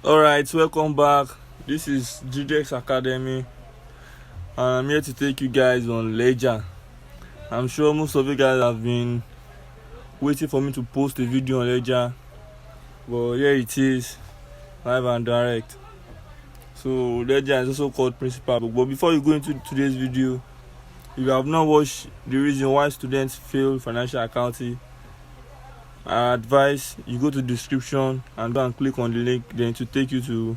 Alright, welcome back. This is JIDEX Academy, and I'm here to take you guys on LEDGER. I'm sure most of you guys have been waiting for me to post a video on LEDGER, but here it is, live and direct. So LEDGER is also called principal book. But before you go into today's video, if you have not watched the reason why students fail financial accounting, I advise you go to the description and go and click on the link, then to take you to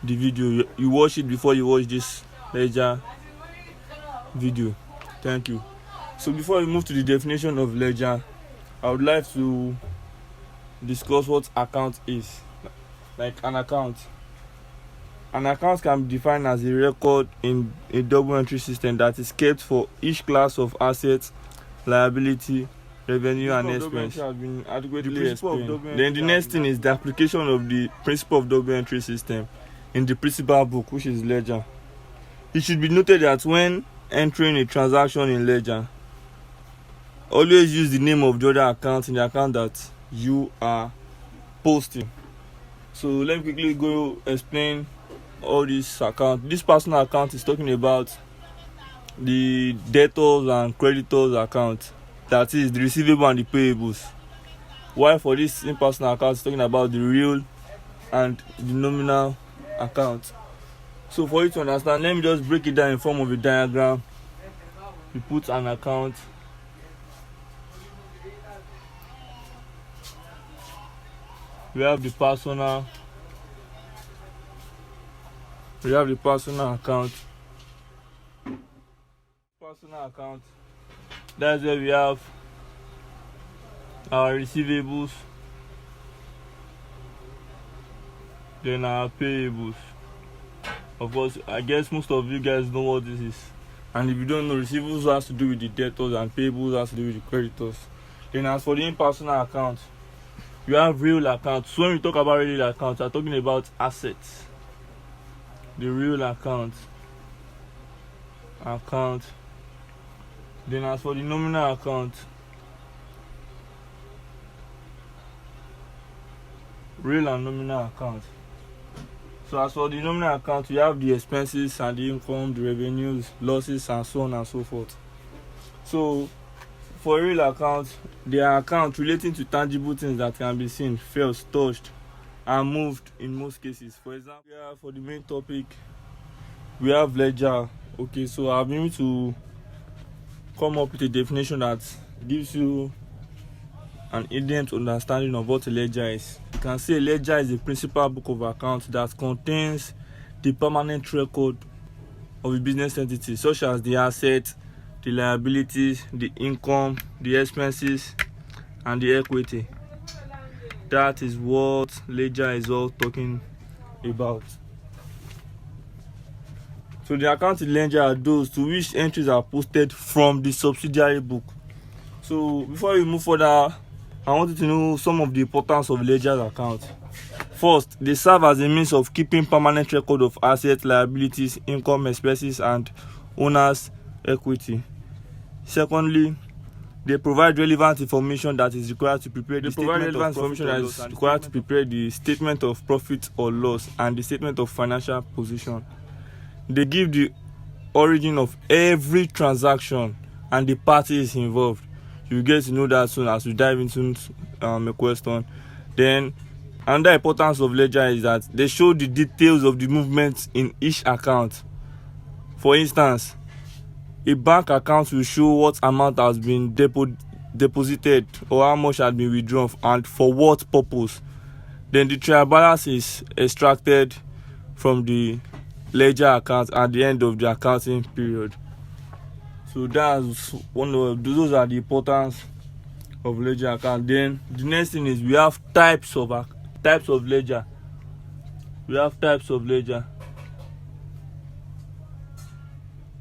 the video. You watch it before you watch this LEDGER video. Thank you. So before we move to the definition of LEDGER, I would like to discuss what account is. Like an account. An account can be defined as a record in a double entry system that is kept for each class of assets, liability, revenue and expense. Has been adequately explained. Then the next thing is the application of the principle of double entry system in the principal book, which is LEDGER. It should be noted that when entering a transaction in LEDGER, always use the name of the other account in the account that you are posting. So let me quickly go explain all these accounts. This personal account is talking about the debtors and creditors account. That is the receivable and the payables. While for this impersonal account, it's talking about the real and the nominal account. So for you to understand, let me just break it down in form of a diagram. We put an account. We have the personal. We have the personal account. Personal account. That's where we have our receivables, then our payables. Of course, I guess most of you guys know what this is. And if you don't know, receivables has to do with the debtors and payables has to do with the creditors. Then as for the impersonal account, you have real accounts. So when we talk about real accounts, we're talking about assets. The real account. Then as for the nominal account, real and nominal account. So as for the nominal account, you have the expenses and the income, the revenues, losses, and so on and so forth. So for real account, they are accounts relating to tangible things that can be seen, felt, touched, and moved in most cases. For example, for the main topic, we have LEDGER. Okay, so I've been able to come up with a definition that gives you an in-depth understanding of what a LEDGER is. You can say a LEDGER is a principal book of accounts that contains the permanent record of a business entity, such as the assets, the liabilities, the income, the expenses, and the equity. That is what LEDGER is all talking about. So the accounts in LEDGER are those to which entries are posted from the subsidiary book. So before we move further, I want you to know some of the importance of LEDGER account. First, they serve as a means of keeping permanent record of assets, liabilities, income, expenses, and owners' equity. Secondly, they provide relevant information that is required to prepare the statement of profit or loss and the statement of financial position. They give the origin of every transaction and the parties involved. You get to know that soon as we dive into a question. Then another importance of LEDGER is that they show the details of the movements in each account. For instance, a bank account will show what amount has been deposited or how much has been withdrawn and for what purpose. Then the trial balance is extracted from the LEDGER account at the end of the accounting period. So that's those are the importance of LEDGER account. Then the next thing is we have types of LEDGER.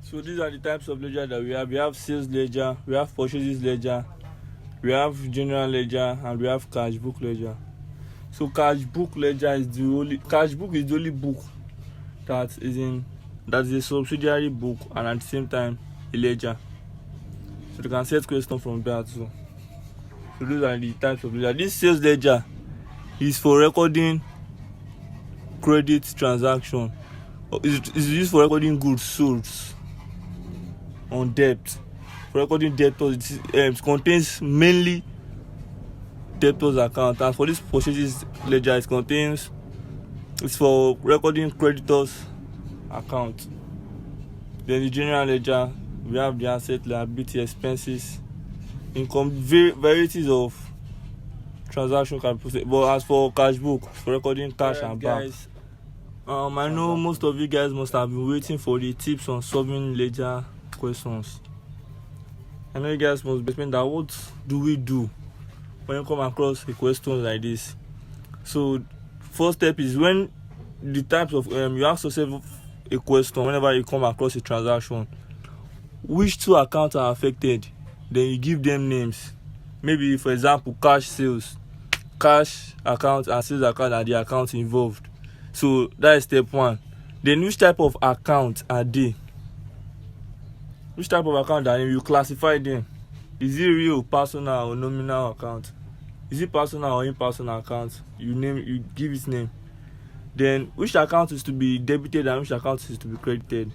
So these are the types of LEDGER that we have. We have sales LEDGER, we have purchases LEDGER, we have general LEDGER, and we have cash book LEDGER. So cash book LEDGER is the only book that is a subsidiary book and at the same time a LEDGER. So you can set questions from there too. So those are the types of LEDGER. This sales LEDGER is for recording credit transaction. Is used for recording goods sold on debt. For recording debtors, it contains mainly debtors account, and for this purchases ledger it's for recording creditors account. Then the general ledger, we have the asset, liability, expenses, income, varieties of transaction can be processed. But as for cash book, for recording cash and bank. I know most of you guys must have been waiting for the tips on solving ledger questions. I know you guys must be asking that what do we do when you come across a question like this. So first step is when the types of you ask yourself a question whenever you come across a transaction, which two accounts are affected, then you give them names. Maybe for example cash sales, cash account and sales account are the accounts involved. So that is step one. Then which type of account are they? Which type of account are they? You classify them. Is it real, personal, or nominal account? Is it personal or impersonal account? You give its name. Then which account is to be debited and which account is to be credited?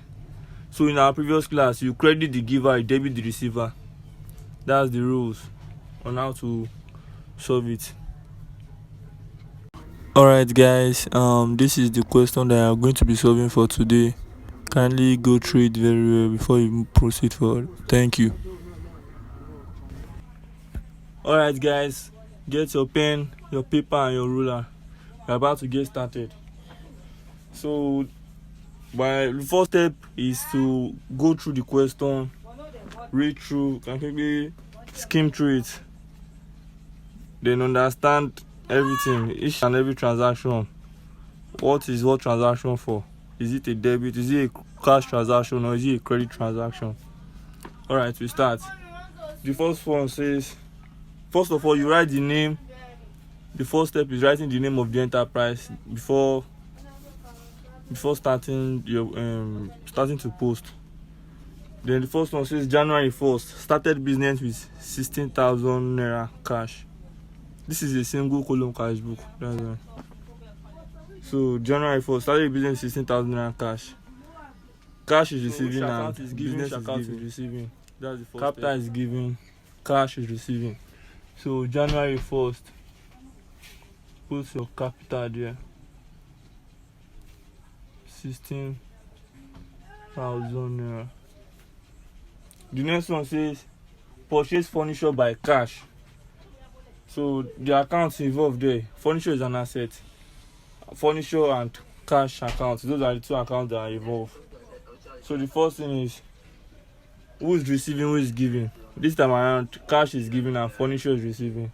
So in our previous class, you credit the giver, you debit the receiver. That's the rules on how to solve it. Alright guys, this is the question that I'm going to be solving for today. Kindly go through it very well before you proceed forward. Thank you. Alright guys, get your pen, your paper and your ruler. We're about to get started. So the first step is to go through the question, read through, quickly skim through it, then understand everything, each and every transaction. What is what transaction for? Is it a debit? Is it a cash transaction or is it a credit transaction? Alright, we start. The first one says, first of all, you write the name. The first step is writing the name of the enterprise before starting to post. Then the first one says January 1st, started business with 16,000 naira cash. This is a single column cash book. That's right. So January 1st, started business with 16,000 naira cash. Cash is receiving and business account is receiving. That's the first capital step. Is giving, cash is receiving. So January 1st, put your capital there. 16,000 naira. The next one says purchase furniture by cash. So the accounts involved there. Furniture is an asset. Furniture and cash accounts, those are the two accounts that are involved. So the first thing is who is receiving, who is giving. This time around, cash is giving and furniture is receiving.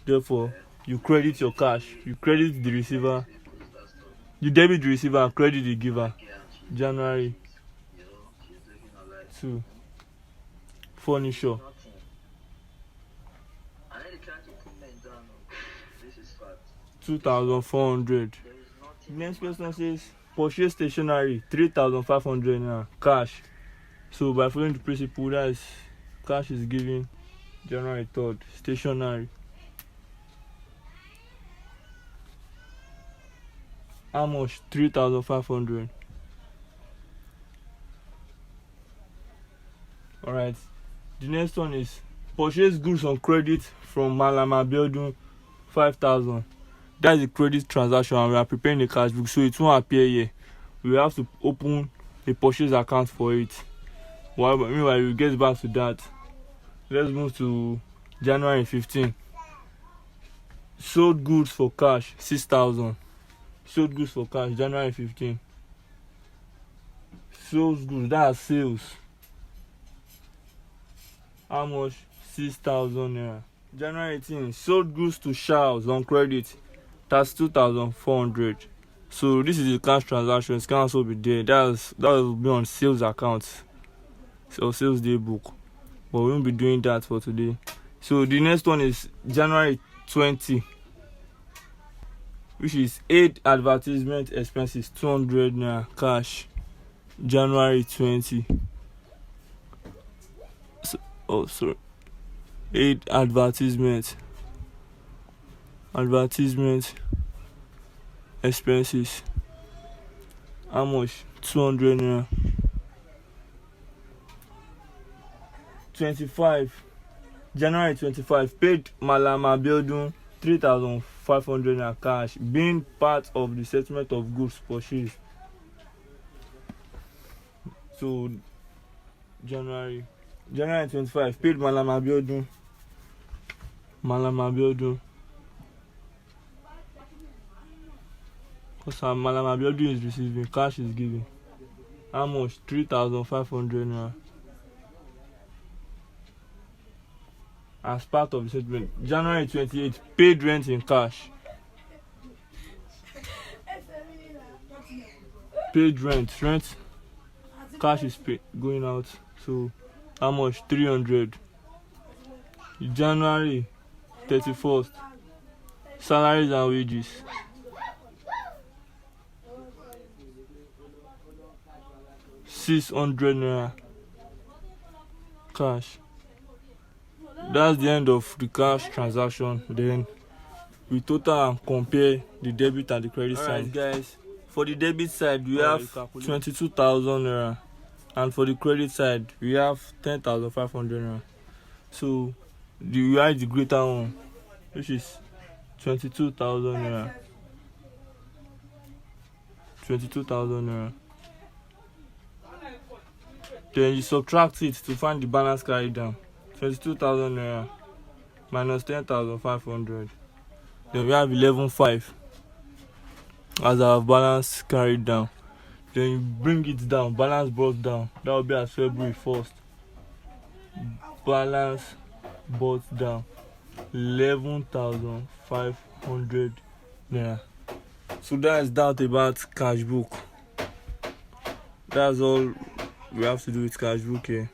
Therefore, you credit your cash, you credit the receiver, you debit the receiver and credit the giver. January 2. Furniture. $2,400. Next question says purchase stationery 3,500 naira cash. So by following the principle, that is cash is given January 3rd. Stationery. How much? 3,500. Alright. The next one is purchase goods on credit from Malama Building 5,000. That is a credit transaction and we are preparing a cash book, so it won't appear here. We have to open a purchase account for it. Meanwhile, we'll get back to that. Let's move to January 15. Sold goods for cash 6,000. Sold goods for cash January 15. Sold goods, that's sales. How much? 6,000 naira. January 18. Sold goods to Charles on credit. That's 2,400. So this is the cash transaction. It can also be there. That will be on sales account. So sales day book. But we won't be doing that for today. So the next one is January 20, which is 8 advertisement expenses 200 naira cash. January 20. 8 advertisement expenses How much? 200 naira. 25 January 25 paid Malam Abiodun 3,500 naira cash, being part of the settlement of goods purchased. So January 25 paid Malam Abiodun. Because Malam Abiodun is receiving, cash is giving. How much? 3,500 naira. As part of the settlement. January 28 paid rent in cash. Paid rent. Cash is going out. So how much? 300. January 31st salaries and wages. 600 naira cash. That's the end of the cash transaction. Then we total and compare the debit and the credit side. Alright guys, for the debit side we have 22,000 naira, and for the credit side we have 10,500 naira. So we write the greater one, which is 22,000 naira. 22,000 naira. Then you subtract it to find the balance carried down. 22,000 naira minus 10,500. Then we have 11,500 as our balance carried down. Then you bring it down, balance brought down. That will be as February 1st. Balance brought down 11,500 naira. So that is that about cash book. That's all we have to do with cash book here.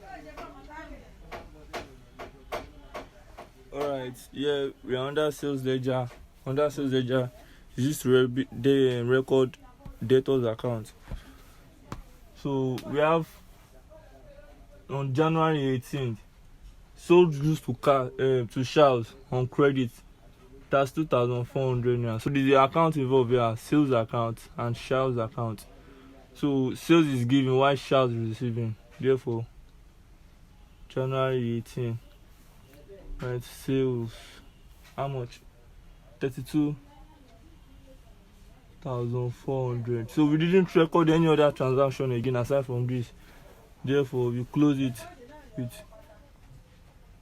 Alright, yeah, we are under sales ledger. Under sales ledger is used to record debtors account. So we have on January 18th sold goods to Charles on credit. That's 2,400 naira. So the account involved here, sales account and Charles account. So sales is giving while Charles is receiving. Therefore, January 18th. Right, sales. How much? 32,400. So we didn't record any other transaction again aside from this. Therefore, we close it with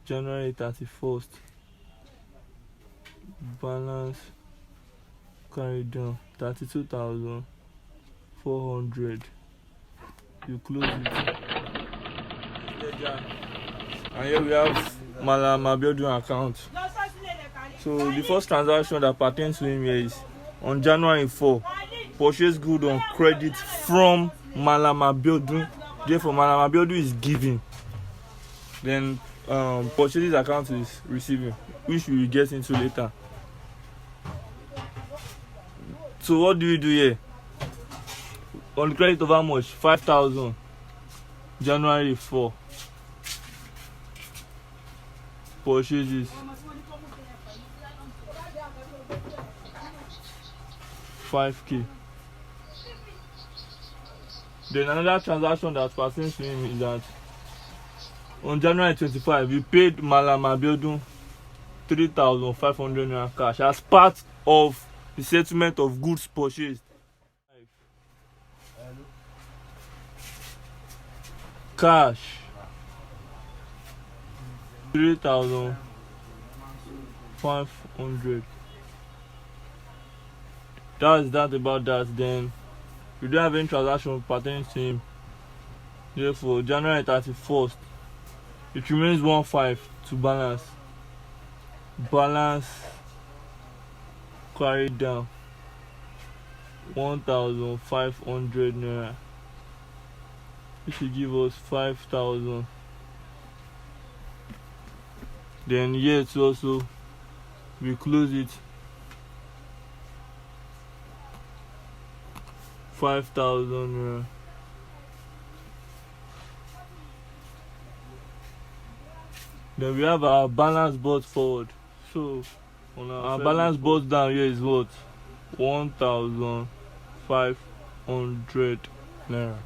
January 31st. Balance carried down 32,400. You close it. And here we have Malam Abiodun account. So the first transaction that pertains to him here is on January 4, purchase good on credit from Malam Abiodun. Therefore, Malam Abiodun is giving. Then purchases account is receiving, which we will get into later. So what do we do here? On the credit of how much? 5,000. January 4. Purchases 5K. Then another transaction that pertains to him is that on January 25 we paid Malam Abiodun 3,500 naira cash as part of the settlement of goods purchased. Cash 3,500. That's that about that. Then we don't have any transaction pertaining to him. Therefore, January 31st, it remains 1,500 to balance. Balance carried down 1,500 naira. It should give us 5,000. Then here it's also we close it 5,000 naira. Then we have our balance brought forward. So on our balance brought down here is what? 1,500. 500 naira.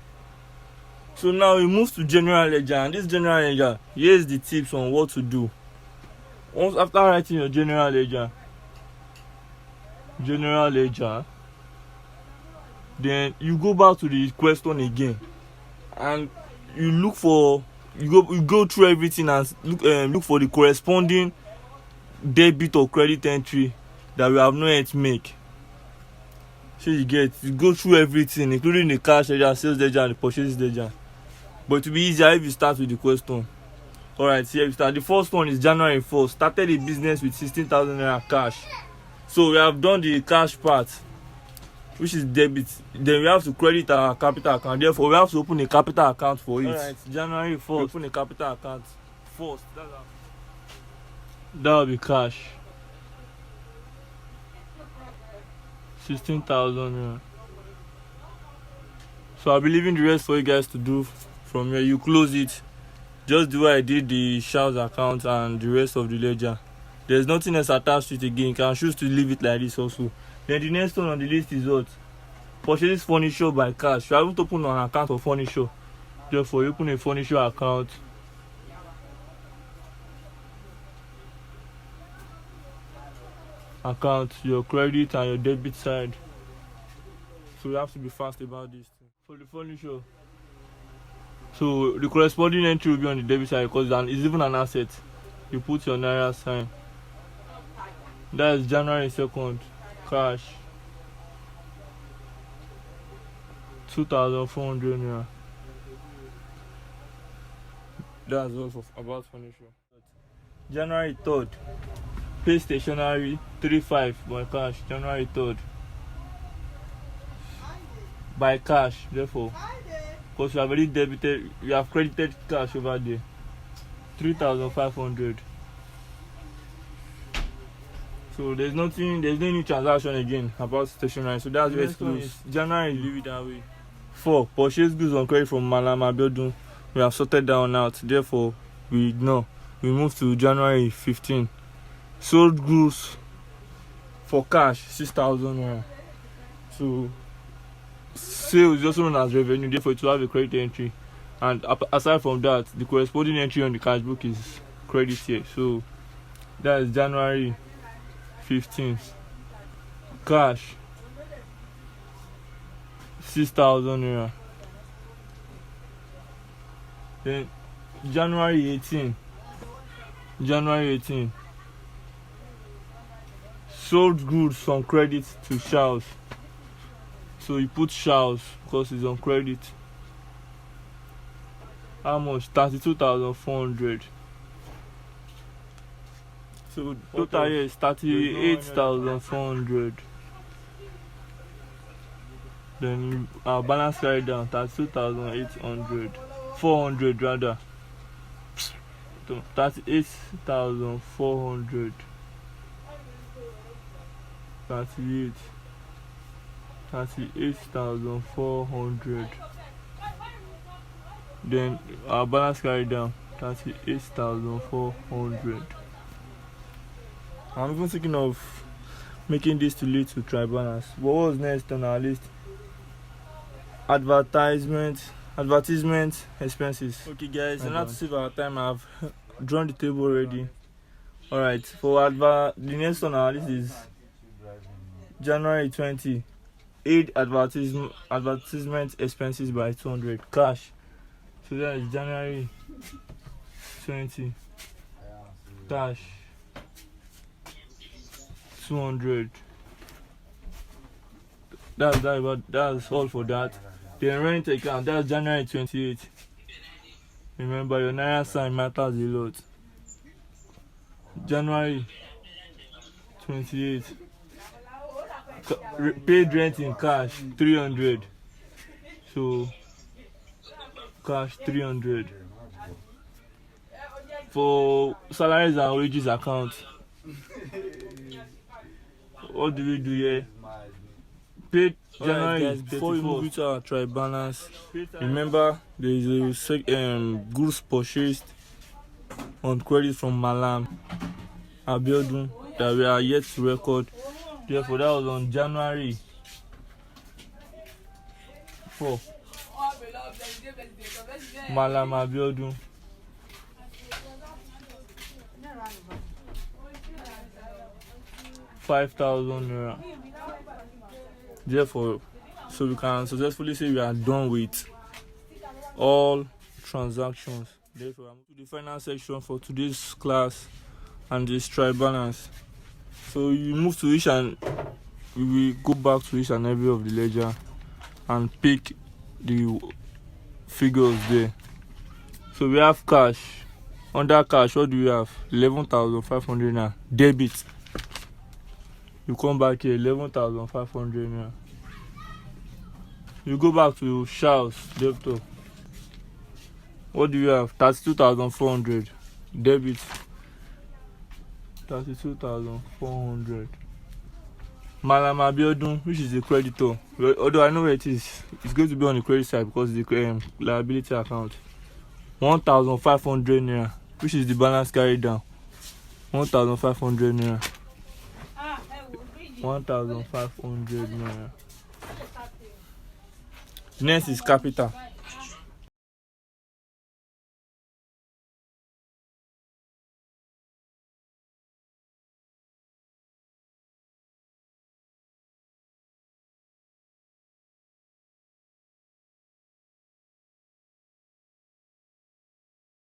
So now we move to general ledger, and this general ledger, here's the tips on what to do. Once after writing your general ledger, then you go back to the question again, and you go through everything and look for the corresponding debit or credit entry that we have not yet make. So you go through everything, including the cash ledger, sales ledger, and the purchase ledger. But it will be easier if you start with the question. Alright, here we start. The first one is January 1st. Started a business with 16,000 naira cash. So we have done the cash part, which is debit. Then we have to credit our capital account. Therefore, we have to open a capital account for it. Alright, January 1st. Open a capital account first. That will be cash. 16,000 naira. So I'll be leaving the rest for you guys to do. From here, you close it. Just do what I did, the Shaw's account and the rest of the ledger. There's nothing else attached to it again. You can choose to leave it like this also. Then the next one on the list is what? Purchase furniture by cash. You haven't opened an account for furniture. Therefore, you open a furniture account. Your credit and your debit side. So you have to be fast about this thing. For the furniture, so the corresponding entry will be on the debit side because it's even an asset. You put your naira sign. That is January 2nd. Cash 2,400 naira. That's all for about furniture. January 3rd. Pay stationery 3,500 by cash. January 3rd. By cash, therefore. Because you have already debited, you have credited cash over there. 3,500. So there's no new transaction again about stationery. So that's where it's closed. January, leave it that way. 4. Purchase goods on credit from Malam Abiodun. We have sorted that one out. Therefore, we move to January 15. Sold goods for cash 6,000 naira. So sales is also known as revenue, therefore it will have a credit entry, and aside from that, the corresponding entry on the cash book is credit here. So that is January 15th. Cash 6,000 naira. Then January 18. Sold goods on credit to Charles. So you put Charles because it's on credit. How much? 32,400. So total here is 38,400. Then our balance carried down 32,800. 400 rather. 38,400. 38,400. Then our balance carried down 38,400. I'm even thinking of making this to lead to try balance. What was next on our list? Advertisement expenses. Okay guys, in order to save our time, I've drawn the table already. Alright, for the next on our list is January 20. Aid advertisement expenses by 200 cash. So that is January 20. Cash 200. That's all for that. Then rent account, that's January 28. Remember, your naira sign matters a lot. January 28. Paid rent in cash 300. So cash 300. For salaries and wages account, what do we do here? Paid January. Guys, before we move to our try balance, remember there is a goods purchased on credit from Malam Abiodun that we are yet to record. Therefore, that was on January 4. Malam Abiodun, 5,000 naira. Therefore, so we can successfully say we are done with all transactions. Therefore, I'm to the final section for today's class and the strike balance. So you move to each and we will go back to each and every of the ledger and pick the figures there. So we have cash. Under cash, what do we have? 11,500 naira. Debit. You come back here, 11,500 naira. You go back to Charles, debtor. What do you have? 32,400. Debit. 32,400. Malam Abiodun, which is the creditor. Although I know where it is, it's going to be on the credit side because it's the liability account. 1,500 naira, which is the balance carried down. 1,500 naira. 1,500 naira. Next is capital.